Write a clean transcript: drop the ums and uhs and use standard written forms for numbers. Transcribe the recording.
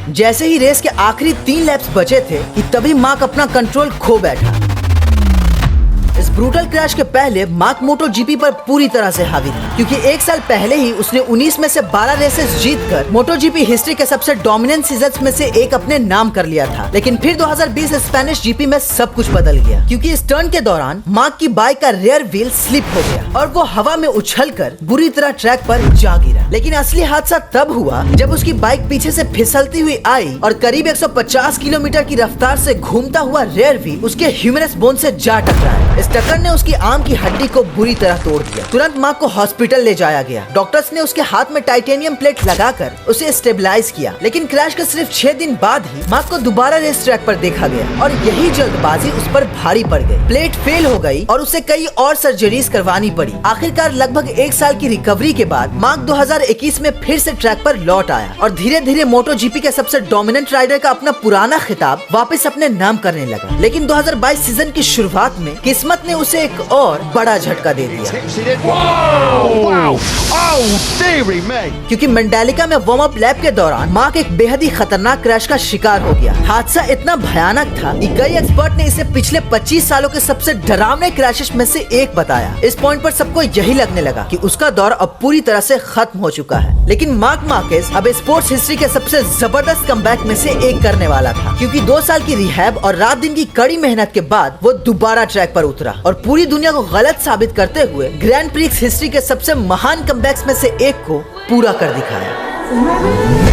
जैसे ही रेस के आखिरी 3 लैप्स बचे थे कि तभी मार्क अपना कंट्रोल खो बैठा। इस ब्रूटल क्रैश के पहले मार्क मोटो जीपी पर पूरी तरह से हावी था, क्योंकि 1 साल पहले ही उसने 19 में से 12 रेसेस जीतकर मोटो जीपी हिस्ट्री के सबसे डोमिनेंट सीजन्स में से एक अपने नाम कर लिया था। लेकिन फिर 2020 स्पेनिश जीपी में सब कुछ बदल गया, क्योंकि इस टर्न के दौरान मार्क की बाइक का रेयर व्हील स्लिप हो गया और वो हवा में उछलकर बुरी तरह ट्रैक पर जा गिरा। लेकिन असली हादसा तब हुआ जब उसकी बाइक पीछे से फिसलती हुई आई और करीब 150 किलोमीटर की रफ्तार से घूमता हुआ रेयर व्हील उसके ह्यूमरस बोन से जा टकराया। इस टक्कर ने उसकी आर्म की हड्डी को बुरी तरह तोड़ दिया। तुरंत मार्क को हॉस्पिटल ले जाया गया। डॉक्टर्स ने उसके हाथ में टाइटेनियम प्लेट लगाकर उसे स्टेबलाइज किया। लेकिन क्रैश के सिर्फ 6 दिन बाद ही मार्क को दोबारा रेस ट्रैक पर देखा गया और यही जल्दबाजी उस पर भारी पड़ गई। प्लेट फेल हो गई और उसे कई और सर्जरीज करवानी पड़ी। आखिरकार लगभग 1 साल की रिकवरी के बाद मार्क 2021 में फिर से ट्रैक पर लौट आया और धीरे धीरे मोटो जीपी के सबसे डोमिनेंट राइडर का अपना पुराना खिताब वापस अपने नाम करने लगा। लेकिन 2022 सीजन की शुरुआत में किस्मत ने उसे एक और बड़ा झटका दे दिया। क्योंकि मंडालिका में वार्म अप लैप के दौरान मार्क एक बेहद ही खतरनाक क्रैश का शिकार हो गया। हादसा इतना भयानक था कि कई एक्सपर्ट ने इसे पिछले 25 सालों के सबसे डरावने क्रैशेस में से एक बताया। इस पॉइंट पर सबको यही लगने लगा कि उसका दौर अब पूरी तरह से खत्म हो चुका है। लेकिन मार्क मार्केज अब स्पोर्ट्स हिस्ट्री के सबसे जबरदस्त कमबैक में से एक करने वाला था, क्योंकि 2 साल की रिहैब और रात दिन की कड़ी मेहनत के बाद वो दोबारा ट्रैक पर उतरा और पूरी दुनिया को गलत साबित करते हुए ग्रैंड प्रिक्स हिस्ट्री के सबसे महान कमबैक्स में से एक को पूरा कर दिखाया।